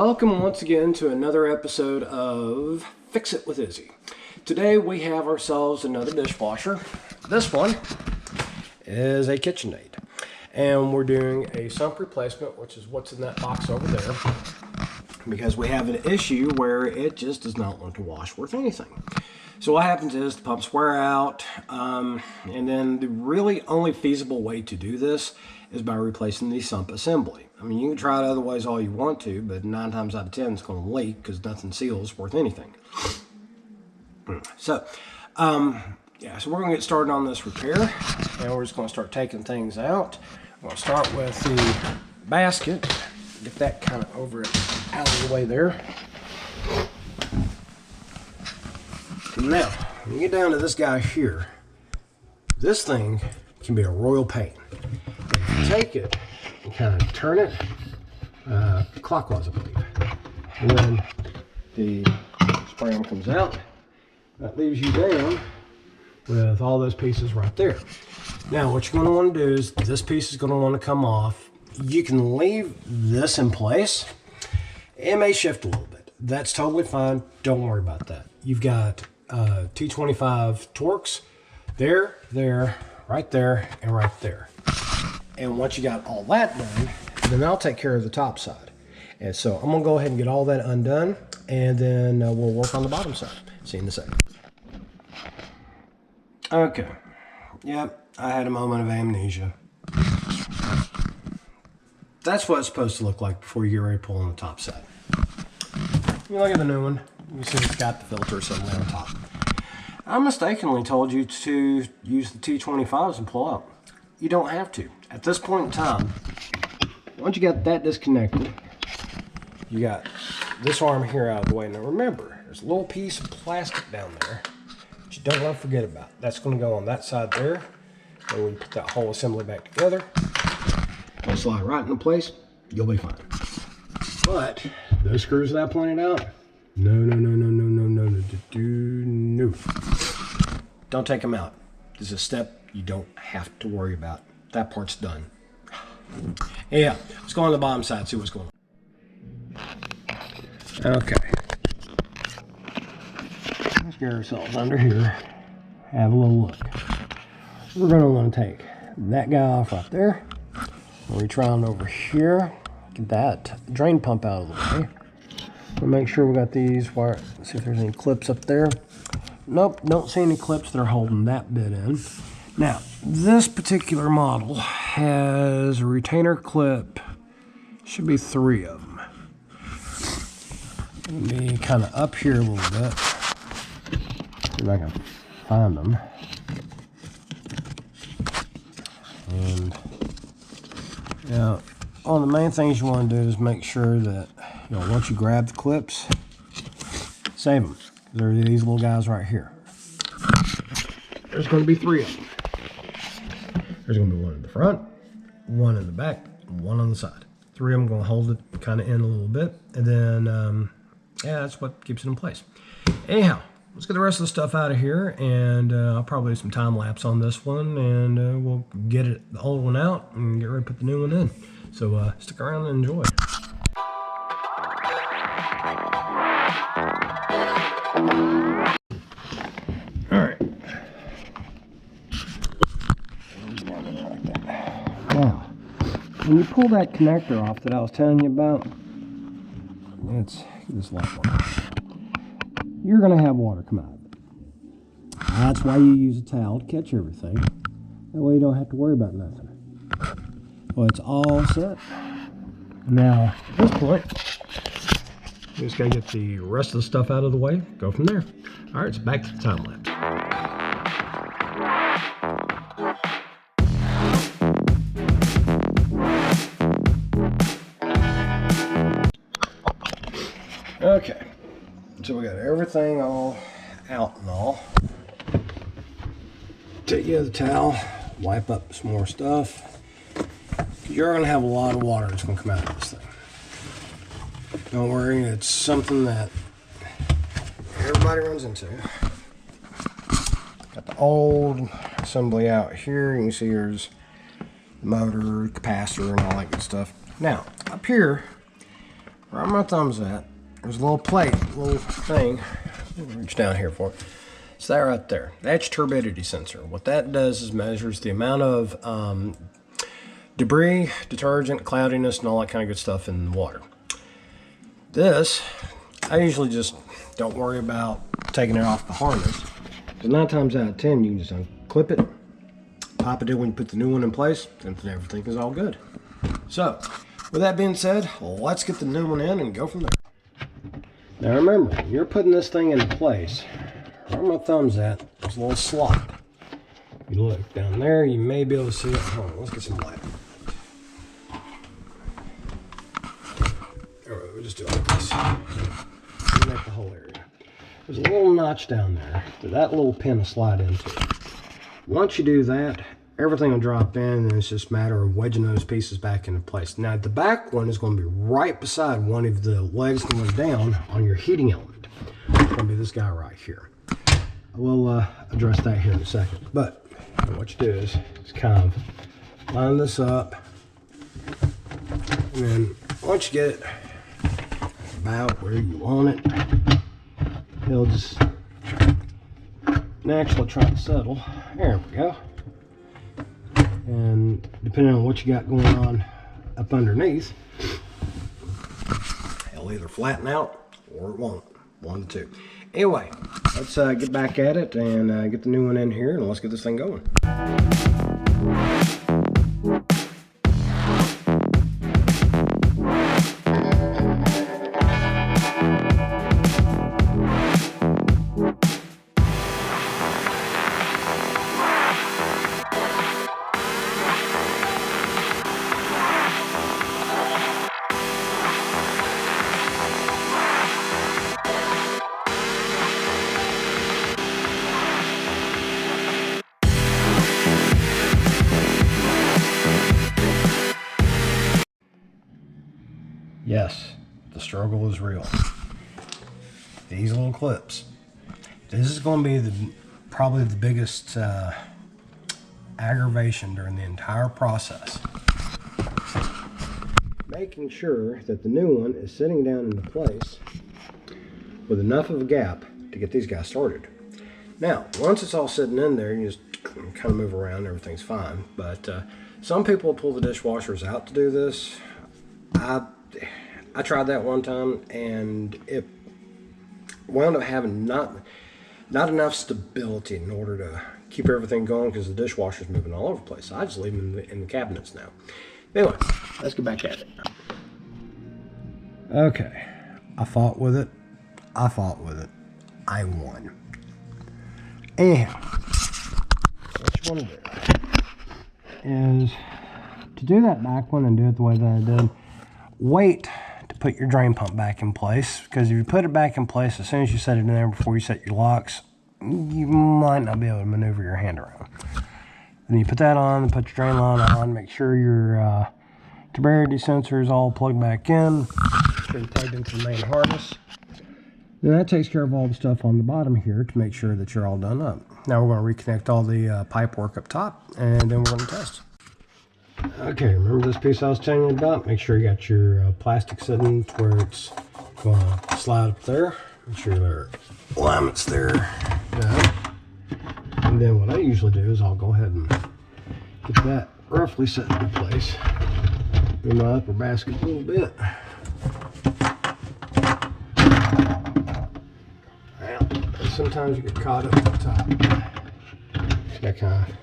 Welcome once again to another episode of Fix It with Izzy. Today we have ourselves another dishwasher. This one is a KitchenAid. And we're doing a sump replacement, which is what's in that box over there. Because we have an issue where it just does not want to wash worth anything. So what happens is the pumps wear out, and then the really only feasible way to do this is by replacing the sump assembly. I mean, you can try it other ways all you want to, but 9 times out of 10 it's going to leak because nothing seals worth anything. So, so we're going to get started on this repair, and we're just going to start taking things out. We're going to start with the basket, get that kind of out of the way there. Now, when you get down to this guy here, this thing can be a royal pain. If you take it and kind of turn it clockwise, I believe, and then the spray arm comes out, that leaves you down with all those pieces right there. Now, what you're going to want to do is this piece is going to want to come off. You can leave this in place. It may shift a little bit. That's totally fine. Don't worry about that. You've got T25 Torx there, right there, and right there. And once you got all that done, then I'll take care of the top side. And so I'm gonna go ahead and get all that undone, and then we'll work on the bottom side. See you in a second. Okay. Yep, I had a moment of amnesia. That's what it's supposed to look like before you get ready to pull on the top side. You look at the new one. You see it's got the filter somewhere on top. I mistakenly told you to use the T25s and pull out. You don't have to. At this point in time, once you got that disconnected, you got this arm here out of the way. Now remember, there's a little piece of plastic down there that you don't want to forget about. That's going to go on that side there. And when you put that whole assembly back together, it'll slide right into place. You'll be fine. But those screws that I pointed out, no. Don't take them out. This is a step you don't have to worry about. That part's done. Yeah, let's go on the bottom side, see what's going on. Okay. Let's get ourselves under here. Have a little look. We're going to want to take that guy off right there. We'll reach around over here. Get that drain pump out of the way. We'll make sure we got these wire. See if there's any clips up there. Nope, don't see any clips that are holding that bit in. Now, this particular model has a retainer clip. Should be 3 of them. Let me kind of up here a little bit. See if I can find them. And yeah, one of the main things you want to do is make sure that once you grab the clips, save them. There are these little guys right here. There's going to be 3 of them. There's going to be one in the front, one in the back, and one on the side. 3 of them going to hold it kind of in a little bit, and then that's what keeps it in place. Anyhow, let's get the rest of the stuff out of here, and I'll probably do some time lapse on this one, and we'll get the old one out and get ready to put the new one in. So stick around and enjoy. Alright. Now, when you pull that connector off that I was telling you about, it's this light one. You're going to have water come out of it. That's why you use a towel to catch everything. That way you don't have to worry about nothing. Well, it's all set. Now, at this point, you just got to get the rest of the stuff out of the way, go from there. All right, it's back to the time lapse. Okay, so we got everything all out and all. Take you the towel, wipe up some more stuff. You're going to have a lot of water that's going to come out of this thing. Don't worry, it's something that everybody runs into. Got the old assembly out here. You can see there's the motor, capacitor, and all that good stuff. Now, up here, where my thumb's at, there's a little plate, a little thing. Reach down here for it. It's that right there. That's your turbidity sensor. What that does is measures the amount of debris, detergent, cloudiness, and all that kind of good stuff in the water. This, I usually just don't worry about taking it off the harness. Because 9 times out of 10, you can just unclip it, pop it in when you put the new one in place, and everything is all good. So, with that being said, let's get the new one in and go from there. Now remember, you're putting this thing in place. Where my thumb's at, there's a little slot. You look down there, you may be able to see it. Hold on, let's get some light. Alright, we'll just do it like this. Connect the whole area. There's a little notch down there that little pin will slide into. Once you do that, everything will drop in, and it's just a matter of wedging those pieces back into place. Now, the back one is going to be right beside one of the legs going down on your heating element. It's going to be this guy right here. I will address that here in a second. But what you do is kind of line this up, and then once you get it about where you want it, it'll just naturally try to settle. There we go. And depending on what you got going on up underneath, it'll either flatten out or it won't. One of the two. Anyway, let's get back at it and get the new one in here, and let's get this thing going. Yes, the struggle is real. These little clips. This is going to be probably the biggest aggravation during the entire process. Making sure that the new one is sitting down into place with enough of a gap to get these guys started. Now, once it's all sitting in there, you just kind of move around, everything's fine. But some people pull the dishwashers out to do this. I tried that one time, and it wound up having not enough stability in order to keep everything going, because the dishwasher's moving all over the place. So I just leave them in the cabinets now. Anyway, let's get back at it. Okay, I fought with it. I won. Anyhow, what you want to do is to do that back one and do it the way that I did. Wait to put your drain pump back in place, because if you put it back in place as soon as you set it in there before you set your locks, you might not be able to maneuver your hand around. Then you put that on, put your drain line on, make sure your turbidity sensor is all plugged back in, make sure you're plugged into the main harness. Then that takes care of all the stuff on the bottom here to make sure that you're all done up. Now we're going to reconnect all the pipe work up top, and then we're going to test. Okay, remember this piece I was telling you about? Make sure you got your plastic sitting to where it's going to slide up there. Make sure there are alignments there. And then what I usually do is I'll go ahead and get that roughly set into place. Move my upper basket a little bit. Well, sometimes you get caught up at the top. That kind of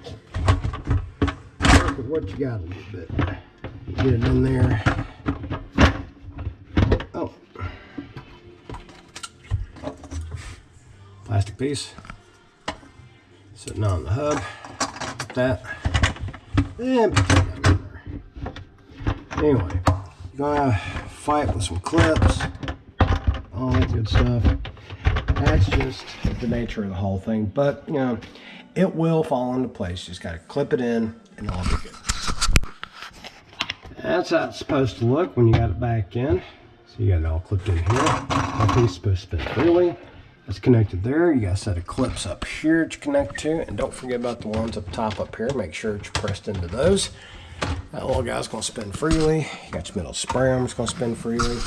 with what you got a little bit. Get it in there. Oh. Plastic piece. Sitting on the hub. Put that. And put that in there. Anyway, you're gonna fight with some clips. All that good stuff. That's just the nature of the whole thing. But, you know, it will fall into place. You just gotta clip it in, and all be good. That's how it's supposed to look when you got it back in. So you got it all clipped in here. That piece is supposed to spin freely. It's connected there. You got a set of clips up here to connect to, and don't forget about the ones up top up here. Make sure that you're pressed into those. That little guy's going to spin freely. You got your middle spray arm, it's going to spin freely.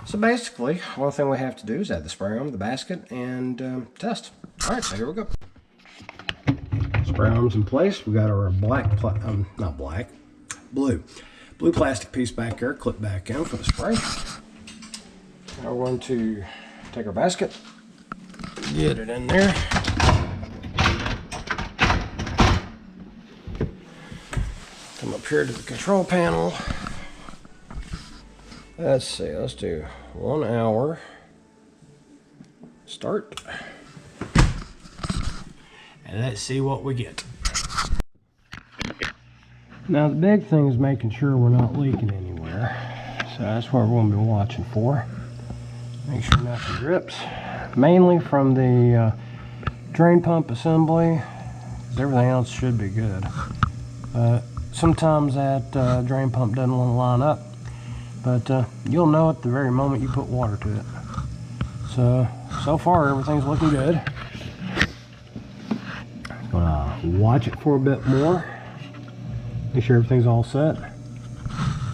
So basically, one thing we have to do is add the spray arm, the basket, and test. All right, so here we go. Spray arm's in place. We got our blue plastic piece back there, clip back in for the spray. Now we're going to take our basket, get it in there. Come up here to the control panel. Let's see, let's do 1 hour. Start. And let's see what we get. Now the big thing is making sure we're not leaking anywhere. So that's what we're going to be watching for. Make sure nothing drips. Mainly from the drain pump assembly. Everything else should be good. Sometimes that drain pump doesn't want to line up. But you'll know at the very moment you put water to it. So far everything's looking good. Gonna watch it for a bit more. Make sure everything's all set.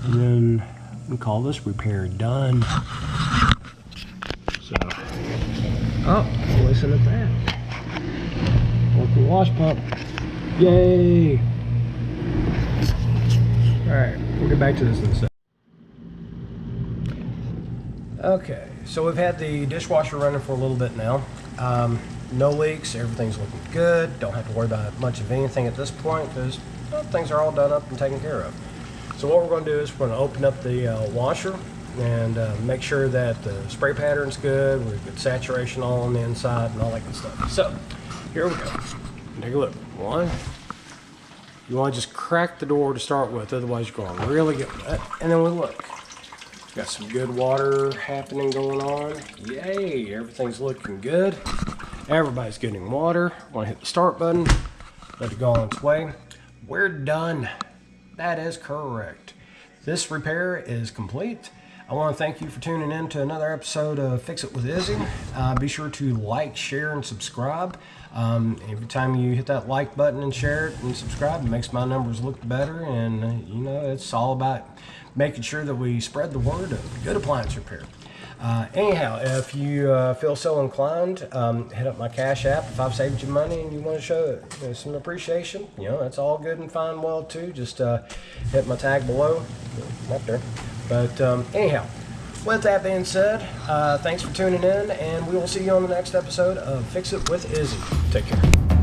And then we call this repair done. So, oh, listen to that. Working wash pump. Yay! Alright, we'll get back to this in a second. Okay, so we've had the dishwasher running for a little bit now. No leaks, everything's looking good. Don't have to worry about much of anything at this point because things are all done up and taken care of. So what we're going to do is we're going to open up the washer and make sure that the spray pattern's good, we've got saturation all on the inside and all that good stuff. So here we go. Take a look. One, you want to just crack the door to start with, otherwise you're going to really get wet. And then we look. Got some good water happening going on. Yay, everything's looking good. Everybody's getting water. Want to hit the start button, let it go on its way. We're done. That is correct. This repair is complete. I want to thank you for tuning in to another episode of Fix It with Izzy. Be sure to like, share, and subscribe. Every time you hit that like button and share it and subscribe, it makes my numbers look better. And you know, it's all about making sure that we spread the word of good appliance repair. Anyhow, if you feel so inclined, hit up my Cash App. If I've saved you money and you want to show some appreciation, you know, that's all good and fine, well too. Just hit my tag below, up there. But anyhow, with that being said, thanks for tuning in, and we will see you on the next episode of Fix It with Izzy. Take care.